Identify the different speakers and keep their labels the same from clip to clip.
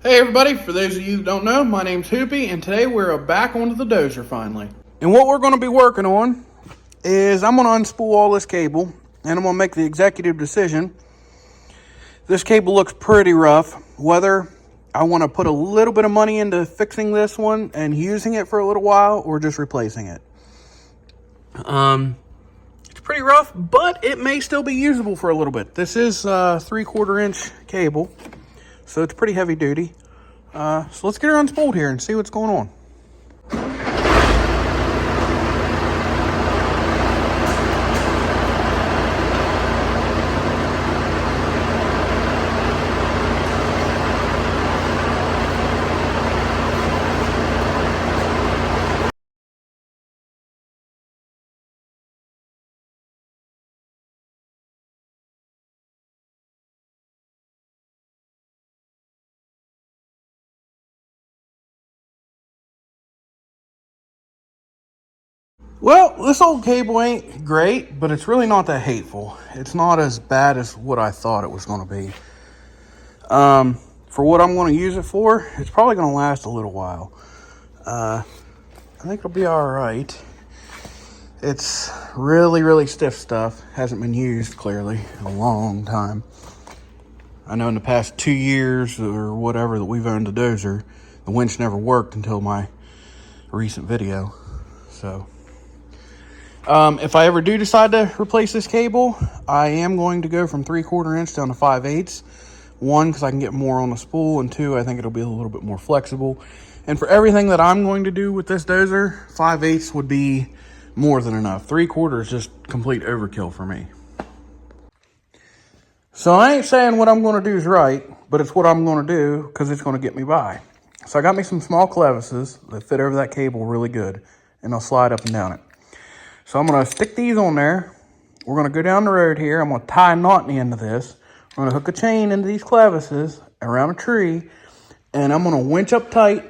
Speaker 1: Hey everybody, for those of you who don't know, my name's Hoopy, and today we're back onto the dozer finally. And what we're going to be working on is I'm going to unspool all this cable, and I'm going to make the executive decision. This cable looks pretty rough. Whether I want to put a little bit of money into fixing this one and using it for a little while, or just replacing it. It's pretty rough, but it may still be usable for a little bit. This is 3/4 inch cable, so it's pretty heavy duty. So let's get her unspooled here and see what's going on. Well, this old cable ain't great, but it's really not that hateful. It's not as bad as what I thought it was going to be. For what I'm going to use it for, it's probably going to last a little while. I think it'll be all right. It's really stiff stuff. Hasn't been used, clearly, in a long time. I know in the past 2 years or whatever that we've owned the dozer, the winch never worked until my recent video. So if I ever do decide to replace this cable, I am going to go from 3/4 inch down to 5/8. One, because I can get more on the spool, and two, I think it'll be a little bit more flexible. And for everything that I'm going to do with this dozer, 5/8 would be more than enough. 3/4 is just complete overkill for me. So I ain't saying what I'm going to do is right, but it's what I'm going to do because it's going to get me by. So I got me some small clevises that fit over that cable really good, and they'll slide up and down it. So I'm going to stick these on there. We're going to go down the road here. I'm going to tie a knot in the end of this. I'm going to hook a chain into these clevises around a tree, and I'm going to winch up tight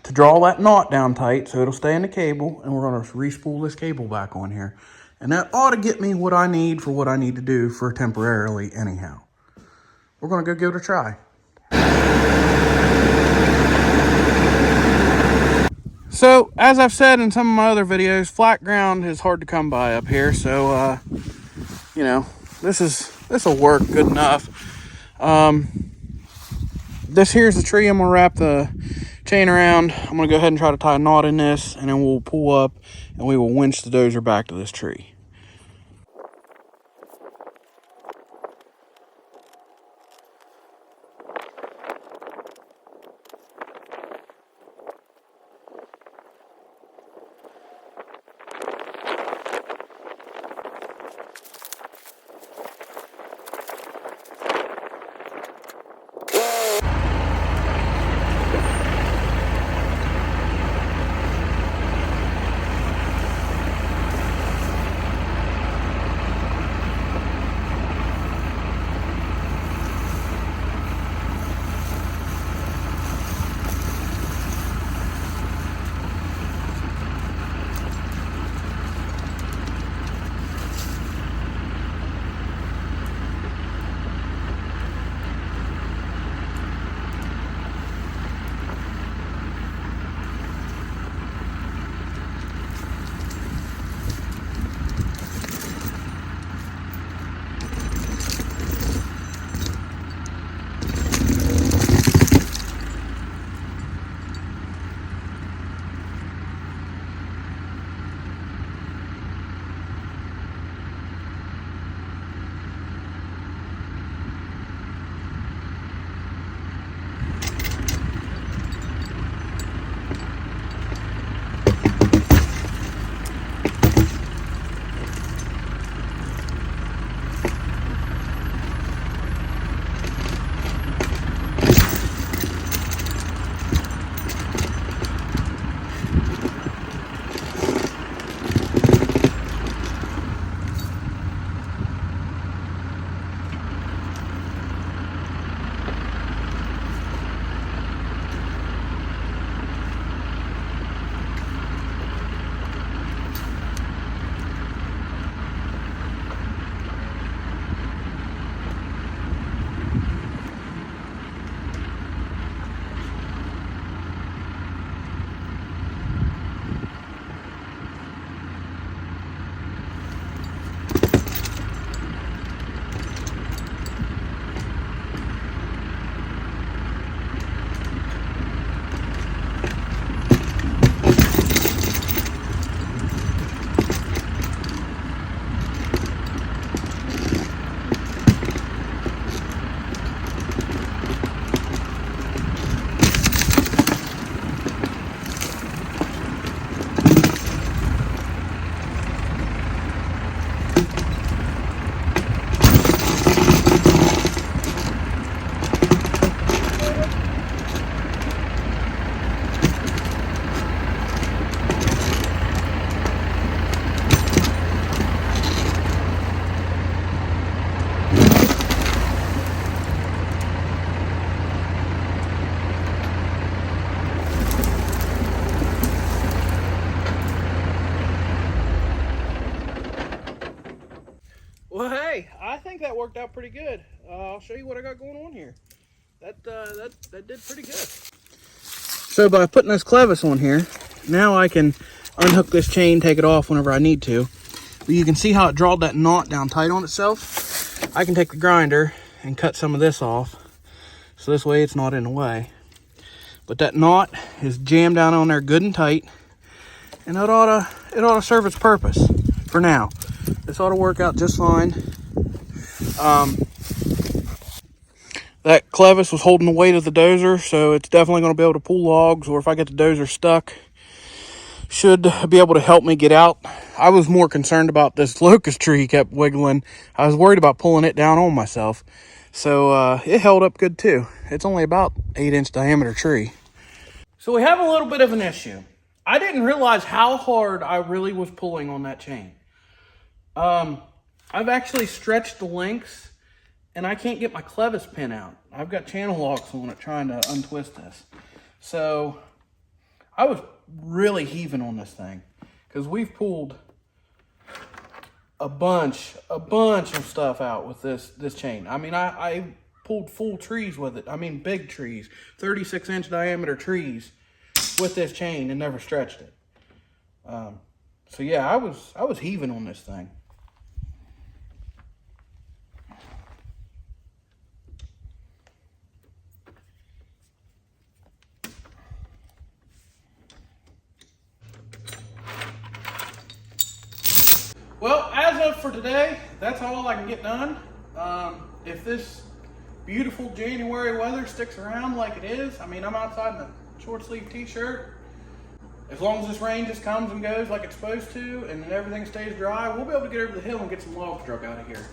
Speaker 1: to draw that knot down tight so it'll stay in the cable, and we're going to re-spool this cable back on here. And that ought to get me what I need for what I need to do for temporarily anyhow. We're going to go give it a try. So, as I've said in some of my other videos, flat ground is hard to come by up here. So, you know, this will work good enough. This here's the tree. I'm going to wrap the chain around. I'm going to go ahead and try to tie a knot in this, and then we'll pull up and we will winch the dozer back to this tree. Well, hey, I think that worked out pretty good. I'll show you what I got going on here. That did pretty good. So by putting this clevis on here, now I can unhook this chain, take it off whenever I need to. But you can see how it drawed that knot down tight on itself. I can take the grinder and cut some of this off, so this way it's not in the way. But that knot is jammed down on there good and tight, and it ought to serve its purpose for now. This ought to work out just fine. That clevis was holding the weight of the dozer, so it's definitely going to be able to pull logs, or if I get the dozer stuck, should be able to help me get out. I was more concerned about this locust tree kept wiggling. I was worried about pulling it down on myself. So it held up good too. It's only about 8-inch diameter tree. So we have a little bit of an issue. I didn't realize how hard I really was pulling on that chain. I've actually stretched the lengths and I can't get my clevis pin out. I've got channel locks on it trying to untwist this. So I was really heaving on this thing because we've pulled a bunch of stuff out with this chain. I mean, I pulled full trees with it. I mean, big trees, 36-inch diameter trees with this chain and never stretched it. So yeah, I was heaving on this thing. Well, as of for today, that's all I can get done. If this beautiful January weather sticks around like it is, I mean, I'm outside in a short sleeve t-shirt. As long as this rain just comes and goes like it's supposed to, and then everything stays dry, we'll be able to get over the hill and get some logs drug out of here.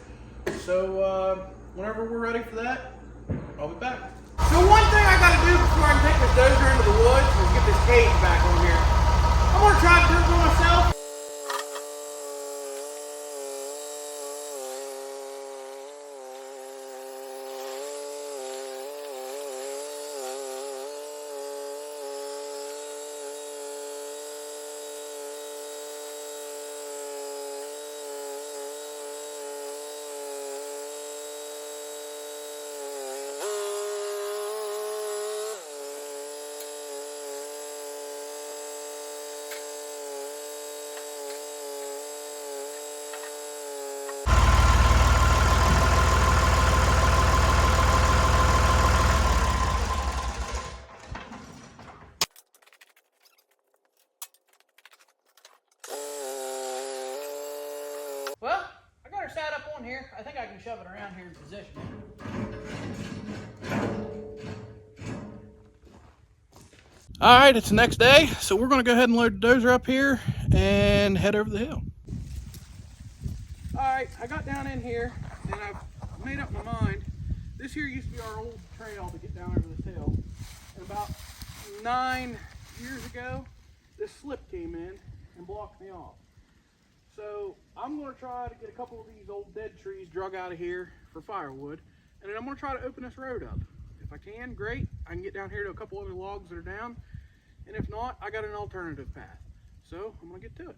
Speaker 1: So whenever we're ready for that, I'll be back. So one thing I gotta do before I can take this dozer into the woods is get this cage back on here. I'm gonna try to do it for myself. Well, I got her sat up on here. I think I can shove it around here in position. All right, it's the next day, so we're gonna go ahead and load the dozer up here and head over the hill. All right, I got down in here and I've made up my mind. This here used to be our old trail to get down over this hill. And about 9 years ago, this slip came in and blocked me off. So I'm going to try to get a couple of these old dead trees drug out of here for firewood, and then I'm going to try to open this road up. If I can, great. I can get down here to a couple other logs that are down, and if not, I got an alternative path. So I'm going to get to it.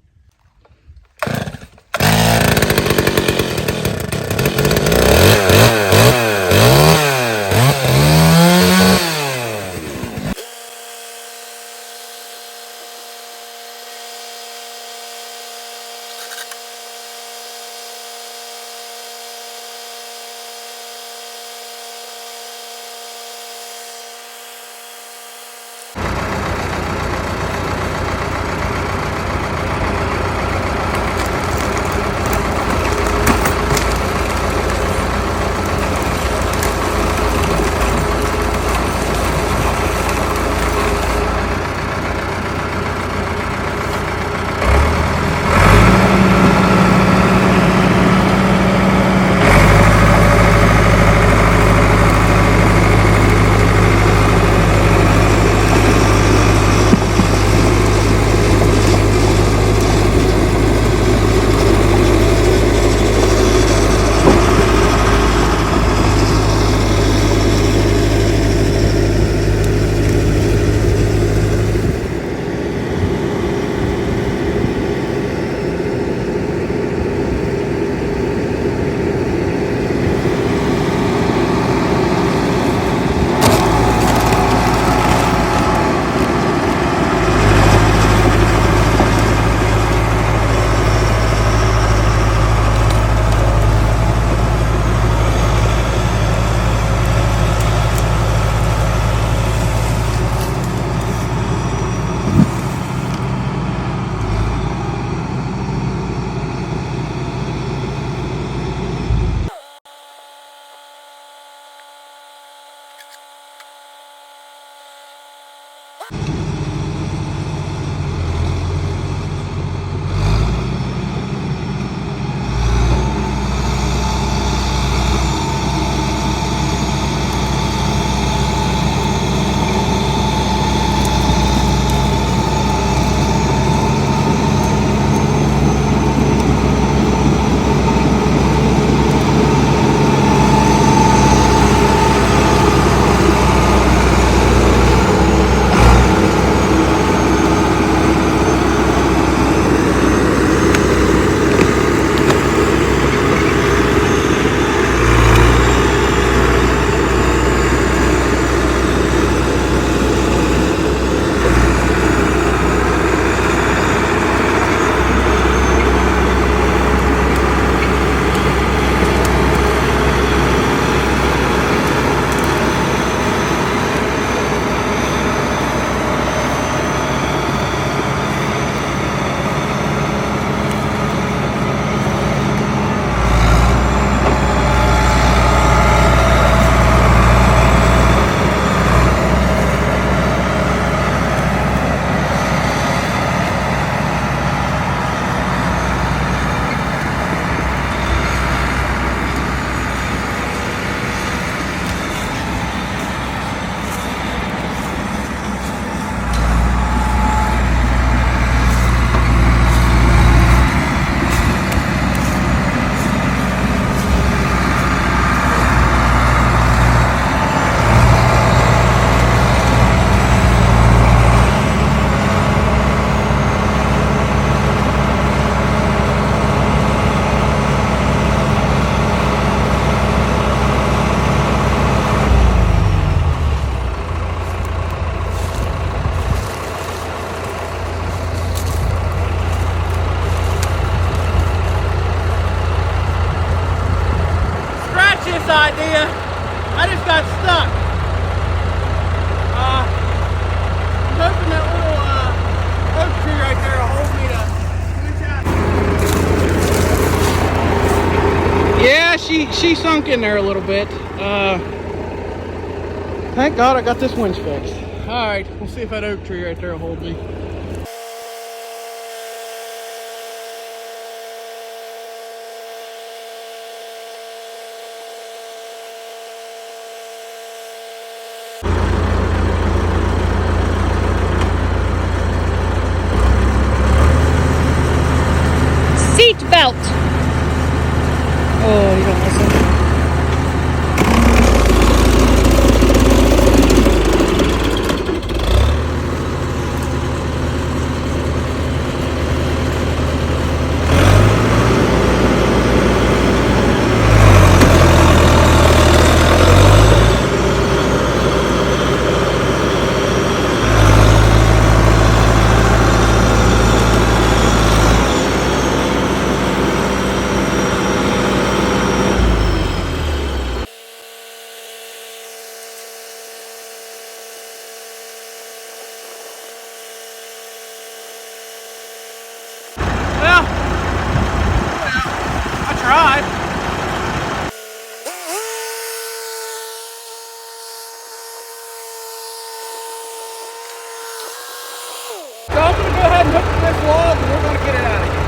Speaker 1: idea. I just got stuck. I'm hoping that little oak tree right there will hold me to winch out. Yeah, she sunk in there a little bit. Thank God I got this winch fixed. All right, we'll see if that oak tree right there will hold me.
Speaker 2: Seat belt. Oh, you don't listen. So I'm going to go ahead and hook to this log and we're going to get it out of here.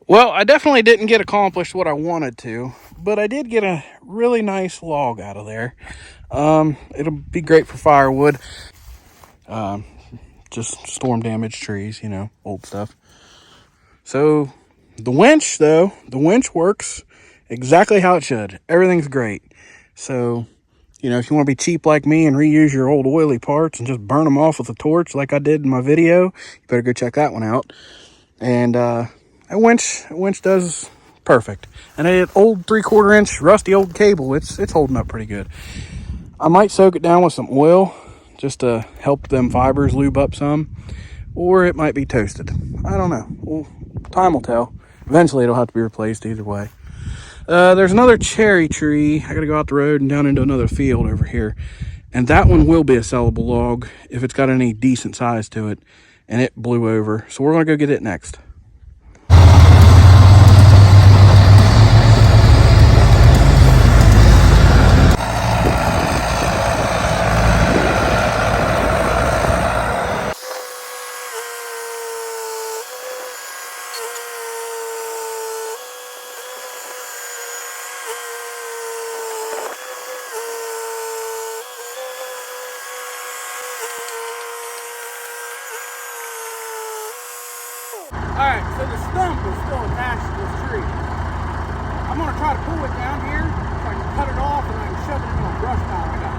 Speaker 2: Well, I definitely didn't get accomplished what I wanted to, but I did get a really nice log out of there. It'll be great for firewood. Just storm damaged trees, you know, old stuff. So the winch though, the winch works exactly how it should. Everything's great. So, you know, if you want to be cheap like me and reuse your old oily parts and just burn them off with a torch like I did in my video, you better go check that one out. And a winch does perfect. And an old 3/4 inch rusty old cable, it's holding up pretty good. I might soak it down with some oil just to help them fibers lube up some, or it might be toasted. I don't know. Well, time will tell. Eventually it'll have to be replaced either way. There's another cherry tree. I gotta go out the road and down into another field over here, and that one will be a sellable log if it's got any decent size to it, and it blew over, so we're gonna go get it next. Alright, so the stump is still attached to this tree. I'm going to try to pull it down here so I can cut it off and I can shove it into my brush pile I got.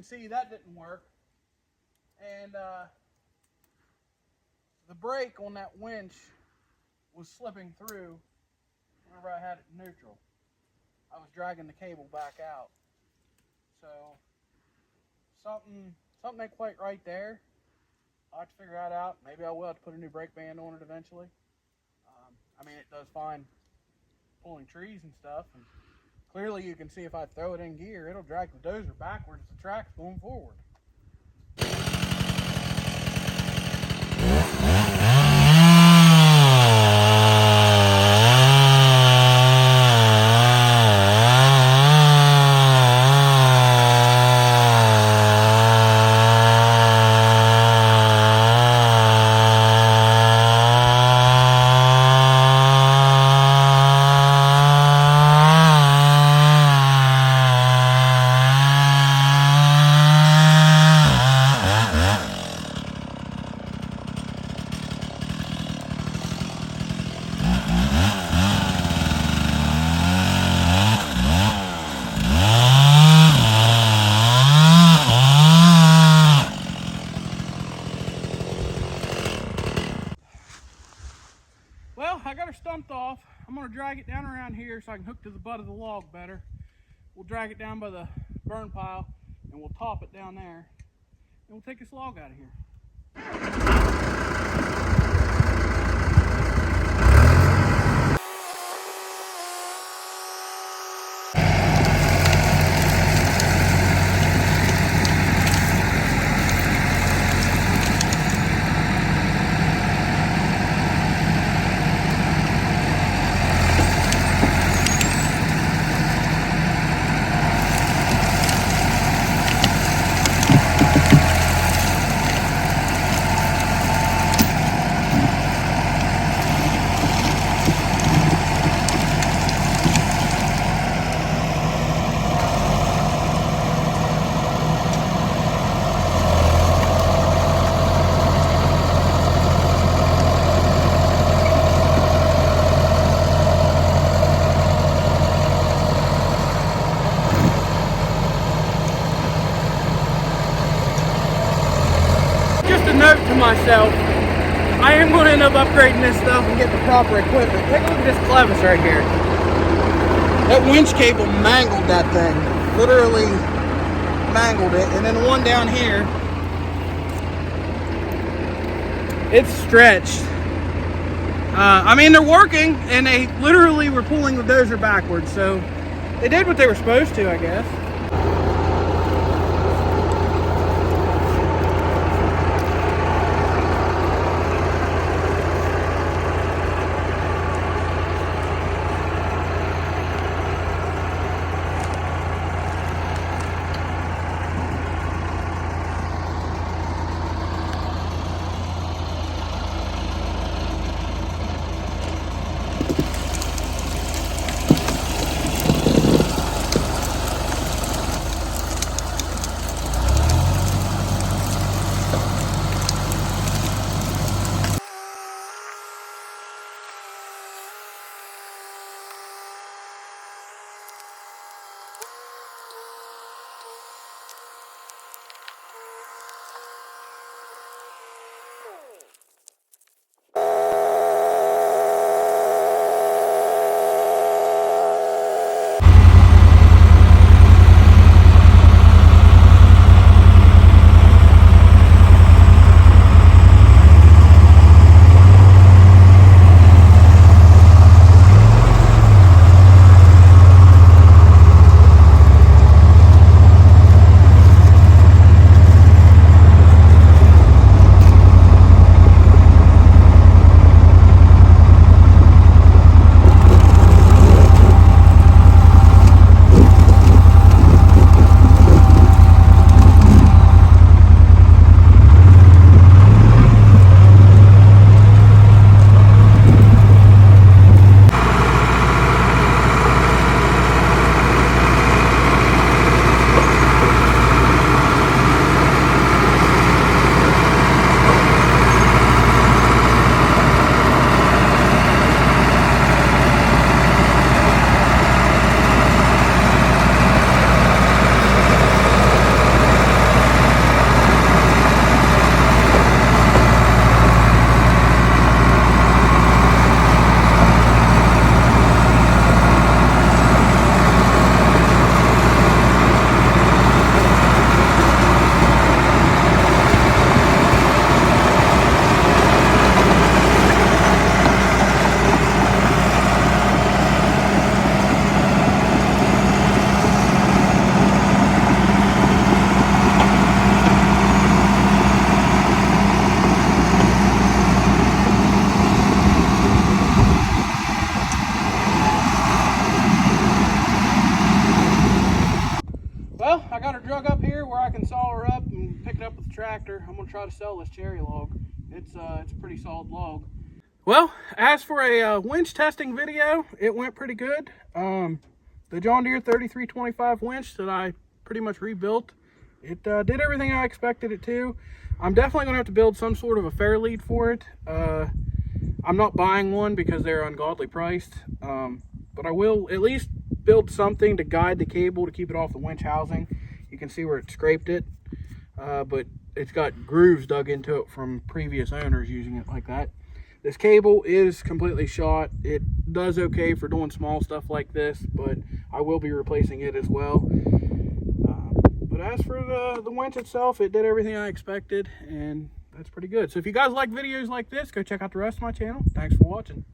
Speaker 1: see, that didn't work. And the brake on that winch was slipping through whenever I had it in neutral. I was dragging the cable back out. So something ain't quite right there. I'll have to figure that out. Maybe I will have to put a new brake band on it eventually. I mean, it does fine pulling trees and stuff. And clearly you can see if I throw it in gear, it'll drag the dozer backwards. The track's going forward. Well, I got her stumped off. I'm going to drag it down around here so I can hook to the butt of the log better. We'll drag it down by the burn pile and we'll top it down there. And we'll take this log out of here. Note to myself, I am going to end up upgrading this stuff and get the proper equipment. Take a look at this clevis right here. That winch cable mangled that thing. Literally mangled it. And then the one down here, it's stretched. I mean, they're working, and they literally were pulling the dozer backwards. So they did what they were supposed to, I guess.
Speaker 2: chainsaw her up and pick it up with the tractor. I'm gonna try to sell this cherry log. It's a pretty solid log. Well, as for a winch testing video, it went pretty good. The John Deere 3325 winch that I pretty much rebuilt, it did everything I expected it to. I'm definitely gonna have to build some sort of a fair lead for it. I'm not buying one because they're ungodly priced, but I will at least build something to guide the cable to keep it off the winch housing. You can see where it scraped it, but it's got grooves dug into it from previous owners using it like that. This cable is completely shot. It does okay for doing small stuff like this, but I will be replacing it as well. But as for the winch itself, it did everything I expected, and that's pretty good. So if you guys like videos like this, go check out the rest of my channel. Thanks for watching.